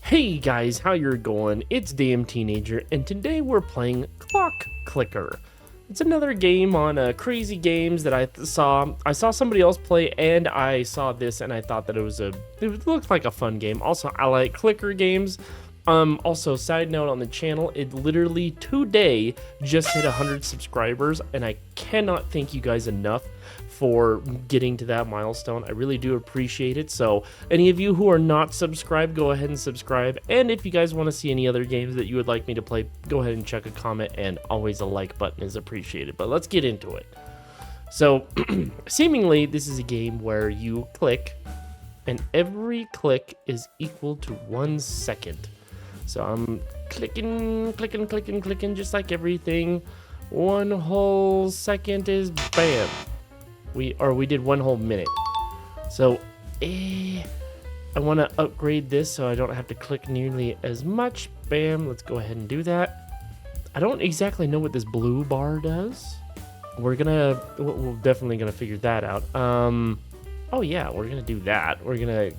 Hey guys, how you're going? It's Damn Teenager, and today we're playing Clock Clicker. It's another game on Crazy Games that I saw. I saw somebody else play, and I saw this, and I thought that it looked like a fun game. Also, I like clicker games. Also, side note on the channel, it literally today just hit 100 subscribers, and I cannot thank you guys enough for getting to that milestone. I really do appreciate it. So any of you who are not subscribed, go ahead and subscribe. And if you guys want to see any other games that you would like me to play, go ahead and check a comment, and always a like button is appreciated. But let's get into it. So seemingly this is a game where you click and every click is equal to 1 second. So I'm clicking, just like everything. 1 whole second is bam. We did 1 whole minute. So I want to upgrade this so I don't have to click nearly as much. Bam, let's go ahead and do that. I don't exactly know what this blue bar does. We're definitely gonna figure that out. Oh yeah, we're gonna do that. We're gonna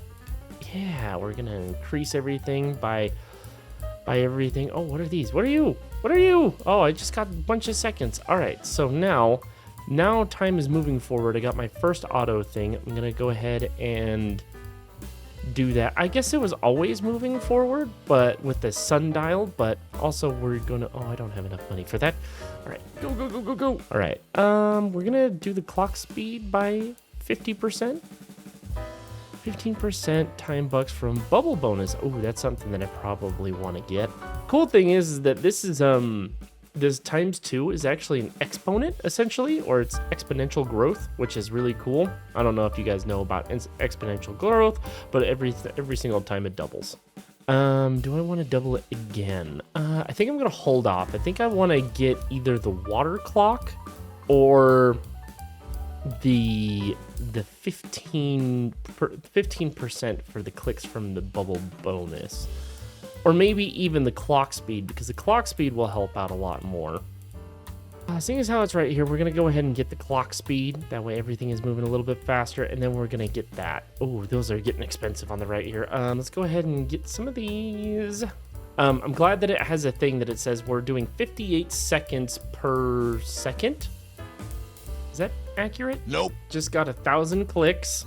increase everything by everything. Oh, what are these? What are you? Oh, I just got a bunch of seconds. All right, so now time is moving forward. I got my first auto thing. I'm gonna go ahead and do that. I guess it was always moving forward, but with the sundial. But also we're gonna, I don't have enough money for that. All right, go. All right, we're gonna do the clock speed by 50%. 15% time bucks from bubble bonus. Oh, that's something that I probably want to get. Cool thing is that this is this ×2 is actually an exponent essentially, or it's exponential growth, which is really cool. I don't know if you guys know about exponential growth, but every single time it doubles. Do I want to double it again? I think I'm gonna hold off. I think I want to get either the water clock or the 15% for the clicks from the bubble bonus, or maybe even the clock speed, because the clock speed will help out a lot more. Seeing as how it's right here, we're gonna go ahead and get the clock speed. That way everything is moving a little bit faster, and then we're gonna get that. Oh, those are getting expensive on the right here. Let's go ahead and get some of these. I'm glad that it has a thing that it says we're doing 58 seconds per second. Is that accurate? Nope. Just got 1,000 clicks.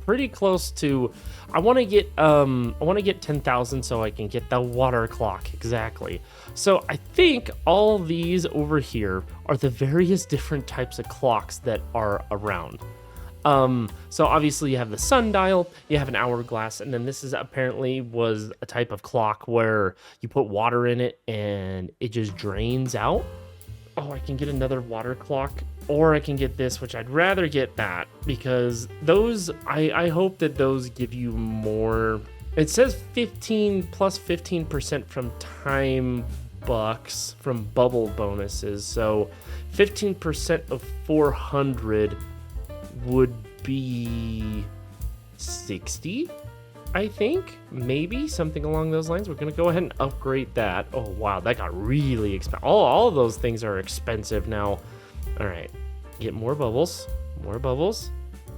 Pretty close to. I want to get 10,000 so I can get the water clock exactly. So I think all these over here are the various different types of clocks that are around. So obviously you have the sundial, you have an hourglass, and then this is apparently was a type of clock where you put water in it and it just drains out. Oh, I can get another water clock, or I can get this, which I'd rather get that, because those, I hope that those give you more. It says 15 plus 15% from time bucks from bubble bonuses, so 15% of 400 would be 60, I think, maybe something along those lines. We're gonna go ahead and upgrade that. Oh wow, that got really expensive. All of those things are expensive now. All right, get more bubbles.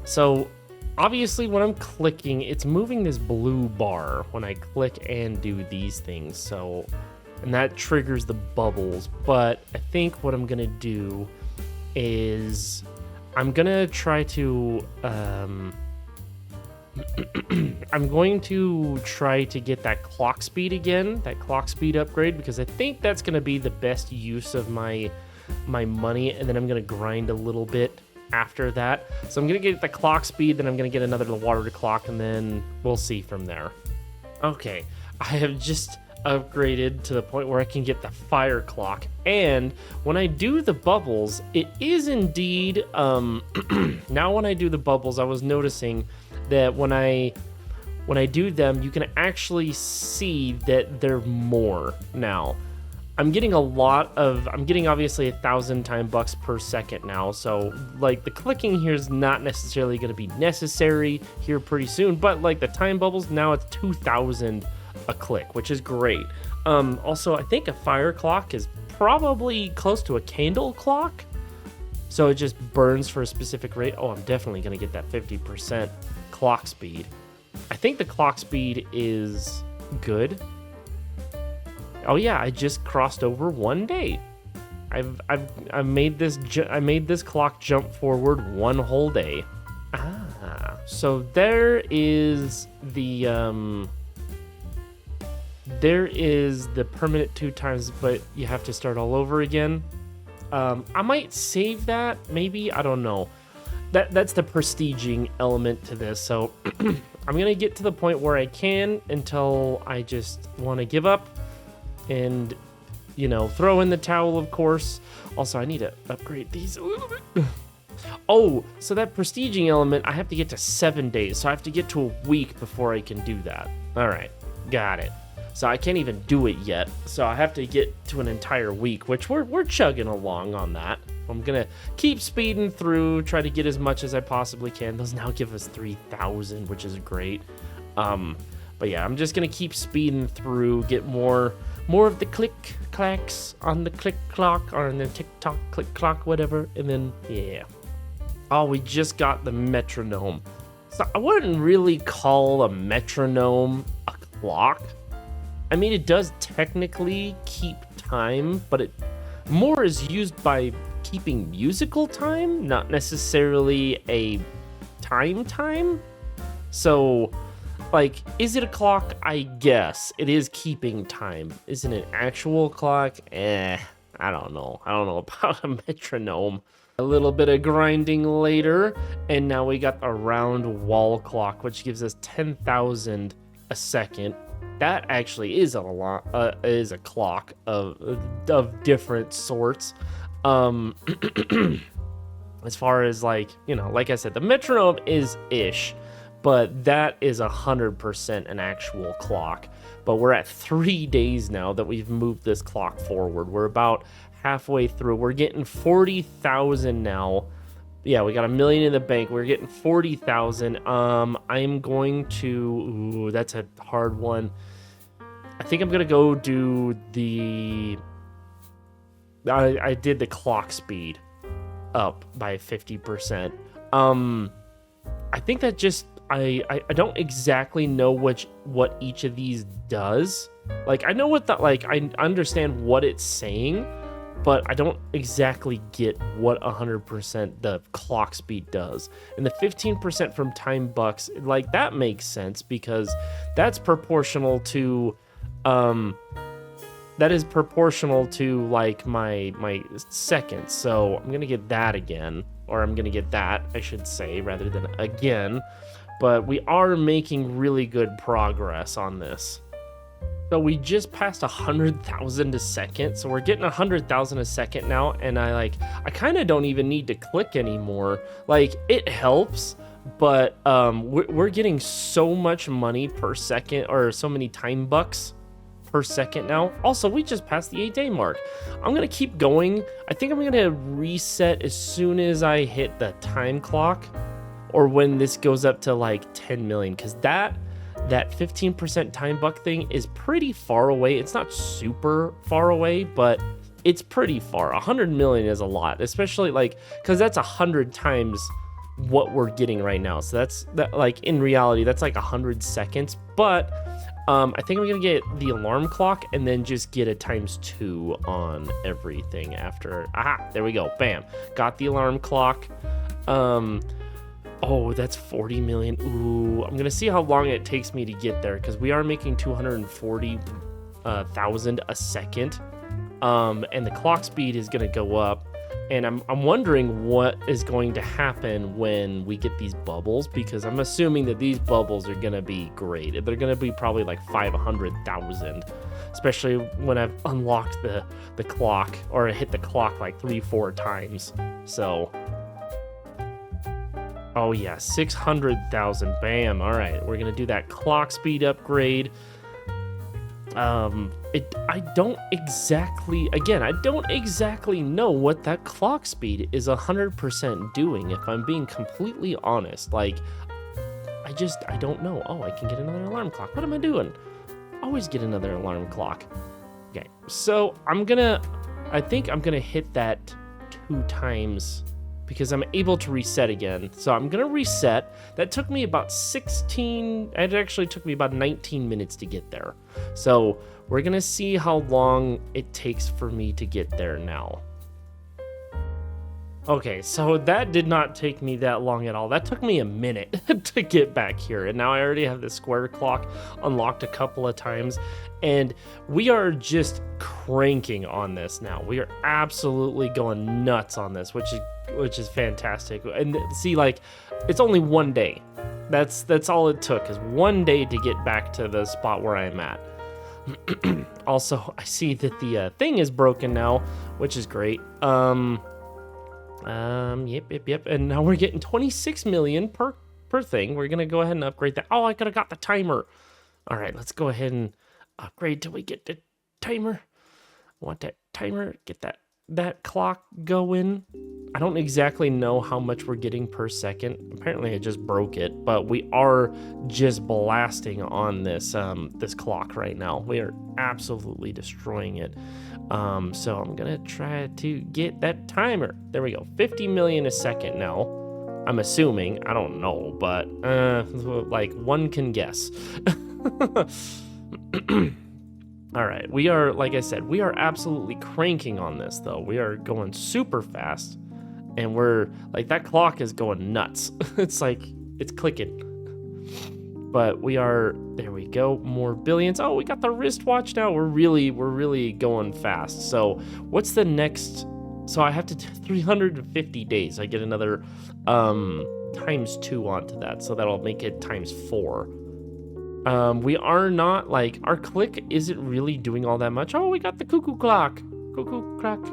So obviously when I'm clicking, it's moving this blue bar when I click and do these things. So, and that triggers the bubbles. But I think what I'm gonna do is I'm gonna try to I'm going to try to get that clock speed again, that clock speed upgrade, because I think that's going to be the best use of my money, and then I'm going to grind a little bit after that. So I'm going to get the clock speed, then I'm going to get another water clock, and then we'll see from there. Okay, I have just upgraded to the point where I can get the fire clock, and when I do the bubbles, it is indeed now when I do the bubbles, I was noticing that when I do them, you can actually see that they're more now. I'm getting obviously 1,000 time bucks per second now, so like the clicking here is not necessarily going to be necessary here pretty soon, but like the time bubbles, now it's 2,000 a click, which is great. Also, I think a fire clock is probably close to a candle clock, so it just burns for a specific rate. Oh, I'm definitely going to get that 50% clock speed. I think the clock speed is good. Oh yeah, I just crossed over 1 day. I made this clock jump forward 1 whole day. Ah, so there is the permanent 2 times, but you have to start all over again. I might save that, maybe, I don't know. That's the prestiging element to this. So I'm gonna get to the point where I can until I just want to give up and, you know, throw in the towel, of course. Also, I need to upgrade these a little bit. Oh, so that prestiging element, I have to get to 7 days. So I have to get to a week before I can do that. All right, got it. So I can't even do it yet. So I have to get to an entire week, which we're chugging along on that. I'm gonna keep speeding through, try to get as much as I possibly can. Those now give us 3,000, which is great. But yeah, I'm just gonna keep speeding through, get more of the click clacks on the click clock or on the tick-tock click clock, whatever, and then yeah. Oh, we just got the metronome. So I wouldn't really call a metronome a clock. I mean, it does technically keep time, but it more is used by keeping musical time, not necessarily a time. So, like, is it a clock? I guess it is keeping time. Is it an actual clock? I don't know. I don't know about a metronome. A little bit of grinding later, and now we got a round wall clock, which gives us 10,000 a second. That actually is a clock of different sorts. As far as, like, you know, like I said, the metronome is ish, but that is 100% an actual clock. But we're at 3 days now that we've moved this clock forward. We're about halfway through. We're getting 40,000 now. Yeah, we got 1 million in the bank. We're getting 40,000. I'm going to, ooh, that's a hard one. I think I'm gonna go do the, I did the clock speed up by 50%. I think that just, I don't exactly know what each of these does. Like, I know what that, like, I understand what it's saying, but I don't exactly get what 100% the clock speed does. And the 15% from time bucks, like, that makes sense because that's proportional to, that is proportional to, like, my seconds. So I'm gonna get that again, or I'm gonna get that, I should say, rather than again. But we are making really good progress on this. So we just passed 100,000 a second. So we're getting 100,000 a second now. And I kind of don't even need to click anymore. Like, it helps, but we're getting so much money per second, or so many time bucks per second now. Also, we just passed the 8-day mark. I'm going to keep going. I think I'm going to reset as soon as I hit the time clock, or when this goes up to like 10 million, because that 15% time buck thing is pretty far away. It's not super far away, but it's pretty far. 100 million is a lot, especially, like, because that's 100 times what we're getting right now. So that's like, in reality, that's like 100 seconds. But I think I'm gonna get the alarm clock and then just get a ×2 on everything after. Aha, there we go. Bam, got the alarm clock. Oh, that's 40 million. Ooh, I'm gonna see how long it takes me to get there, because we are making 240,000 a second, and the clock speed is gonna go up. And I'm wondering what is going to happen when we get these bubbles, because I'm assuming that these bubbles are gonna be great. They're gonna be probably like 500,000, especially when I've unlocked the clock, or hit the clock like 3-4 times. So. Oh yeah, 600,000, bam. All right, we're gonna do that clock speed upgrade. I don't exactly know what that clock speed is 100% doing, if I'm being completely honest. Like, I don't know. Oh, I can get another alarm clock. What am I doing? Always get another alarm clock. Okay, so I think I'm gonna hit that 2 times because I'm able to reset again. So I'm gonna reset. That took me about 16, it actually took me about 19 minutes to get there. So we're gonna see how long it takes for me to get there now. Okay, so that did not take me that long at all. That took me a minute to get back here. And now I already have the square clock unlocked a couple of times. And we are just cranking on this now. We are absolutely going nuts on this, which is fantastic. And see, like, it's only one day. That's all it took, is one day to get back to the spot where I'm at. Also, I see that the thing is broken now, which is great. Yep. And now we're getting 26 million per thing. We're gonna go ahead and upgrade that. Oh, I could have got the timer. All right, let's go ahead and upgrade till we get the timer. I want that timer. Get that clock going. I don't exactly know how much we're getting per second. Apparently, I just broke it, but we are just blasting on this this clock right now. We are absolutely destroying it. So I'm gonna try to get that timer. There we go. 50 million a second now. I'm assuming. I don't know, but like one can guess. All right, we are, like I said, we are absolutely cranking on this, though. We are going super fast, and we're, like, that clock is going nuts. It's like, it's clicking. But we are, there we go, more billions. Oh, we got the wristwatch now. We're really going fast. So what's the next? So I have to do 350 days. I get another ×2 onto that, so that'll make it ×4. We are not, like, our click isn't really doing all that much. Oh, we got the cuckoo clock. Cuckoo clock.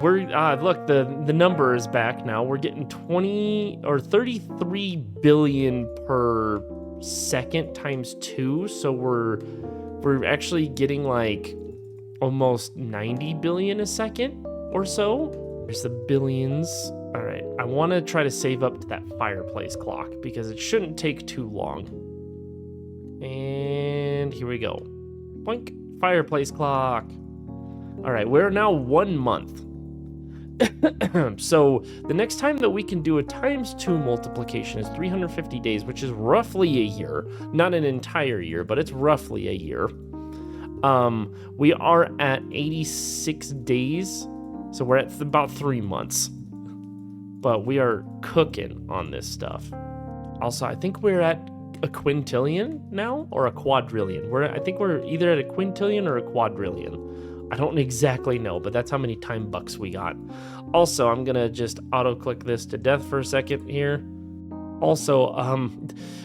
We're, look, the number is back now. We're getting 20 or 33 billion per second ×2. So we're actually getting, like, almost 90 billion a second or so. There's the billions. All right, I want to try to save up to that fireplace clock because it shouldn't take too long. And here we go. Boink, fireplace clock. All right, we're now 1 month. So the next time that we can do a ×2 multiplication is 350 days, which is roughly a year. Not an entire year, but it's roughly a year. We are at 86 days, so we're at about 3 months. But we are cooking on this stuff. Also, I think we're at a quintillion now, or a quadrillion. I think we're either at a quintillion or a quadrillion. I don't exactly know, but that's how many time bucks we got. Also, I'm gonna just auto-click this to death for a second here. Also,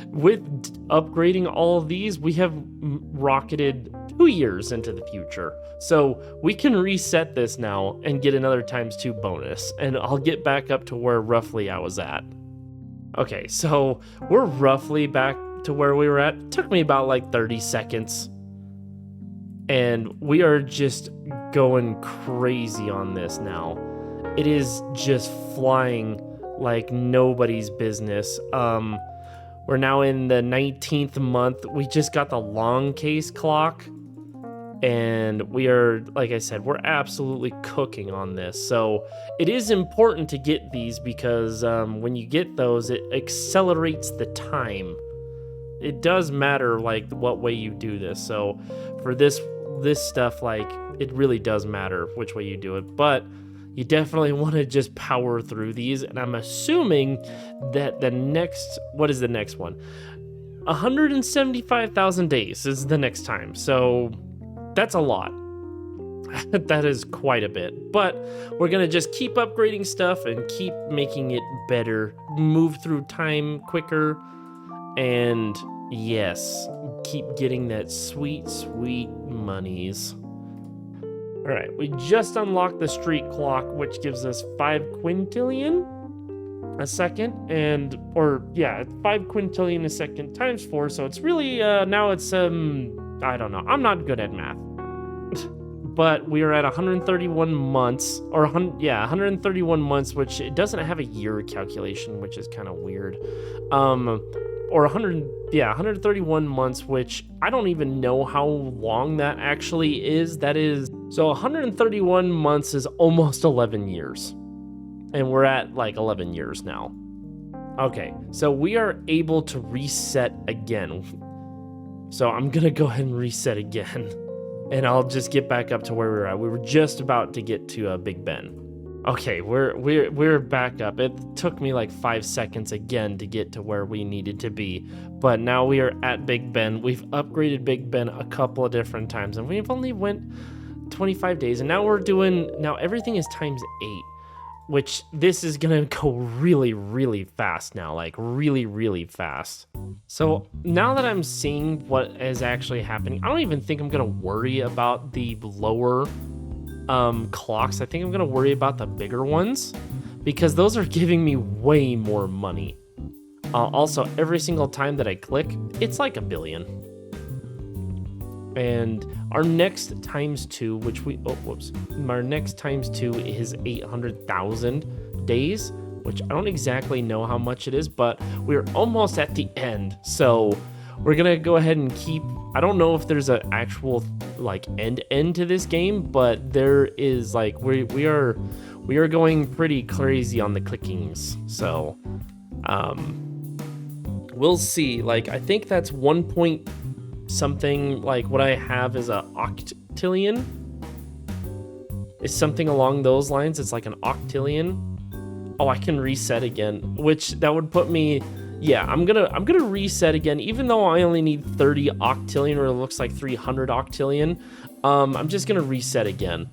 with upgrading all of these, we have rocketed 2 years into the future. So we can reset this now and get another ×2 bonus, and I'll get back up to where roughly I was at. Okay, so we're roughly back to where we were at. It took me about like 30 seconds. And we are just going crazy on this now. It is just flying like nobody's business. We're now in the 19th month. We just got the long case clock. And we are, like I said, we're absolutely cooking on this. So it is important to get these because when you get those, it accelerates the time. It does matter, like, what way you do this. So for this stuff, like, it really does matter which way you do it. But you definitely want to just power through these. And I'm assuming that the next, what is the next one? 175,000 days is the next time. So that's a lot. That is quite a bit. But we're going to just keep upgrading stuff and keep making it better. Move through time quicker. And yes, keep getting that sweet, sweet monies. All right, we just unlocked the street clock, which gives us 5 quintillion a second, 5 quintillion a second ×4. So it's really now it's I don't know. I'm not good at math, but we are at 131 months, or 131 months, which it doesn't have a year calculation, which is kind of weird. Or 131 months, which I don't even know how long that actually is. So 131 months is almost 11 years. And we're at like 11 years now. Okay, so we are able to reset again. So I'm gonna go ahead and reset again. And I'll just get back up to where we were at. We were just about to get to Big Ben. Okay, we're back up. It took me like 5 seconds again to get to where we needed to be, but now we are at Big Ben. We've upgraded Big Ben a couple of different times, and we've only went 25 days, and now everything is times 8, which this is gonna go really, really fast now, like really, really fast. So now that I'm seeing what is actually happening, I don't even think I'm gonna worry about the lower clocks. I think I'm gonna worry about the bigger ones because those are giving me way more money. Also, every single time that I click, it's like 1 billion. And our next times 2, which our next times 2 is 800,000 days, which I don't exactly know how much it is, but we're almost at the end. So we're gonna go ahead and keep, I don't know if there's an actual like end to this game, but there is like, we are going pretty crazy on the clickings. So we'll see. Like, I think that's 1 point something, like what I have is a octillion. It's something along those lines. It's like an octillion. Oh, I can reset again, which that would put me, yeah, I'm gonna reset again, even though I only need 30 octillion, or it looks like 300 octillion. I'm just gonna reset again.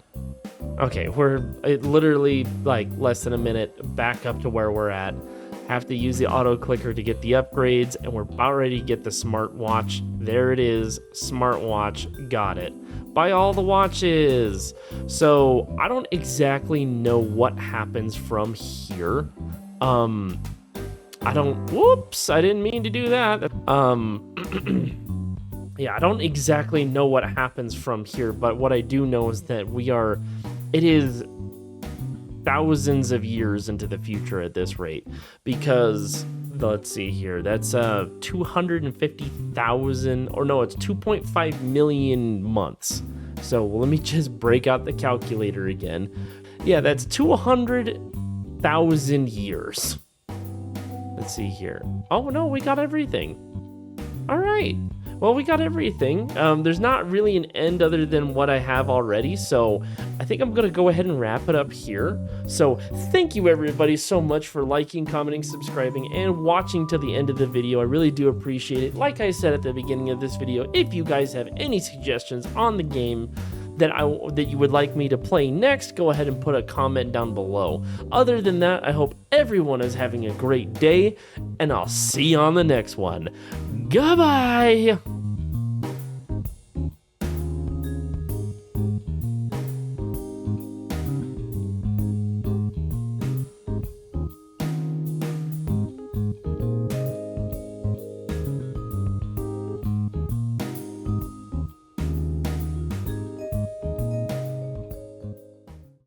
Okay, we're literally like less than a minute back up to where we're at. Have to use the auto clicker to get the upgrades, and we're about ready to get the smartwatch. There it is, smartwatch, got it. Buy all the watches. So I don't exactly know what happens from here. Whoops, I didn't mean to do that. Yeah, I don't exactly know what happens from here, but what I do know is that it is thousands of years into the future at this rate, because let's see here, that's 250,000, or no, it's 2.5 million months. So let me just break out the calculator again. Yeah, that's 200,000 years. Let's see here. Oh no, we got everything. All right. Well, we got everything. There's not really an end other than what I have already, so I think I'm gonna go ahead and wrap it up here. So thank you everybody so much for liking, commenting, subscribing, and watching to the end of the video. I really do appreciate it. Like I said at the beginning of this video, if you guys have any suggestions on the game that you would like me to play next, go ahead and put a comment down below. Other than that, I hope everyone is having a great day, and I'll see you on the next one. Goodbye!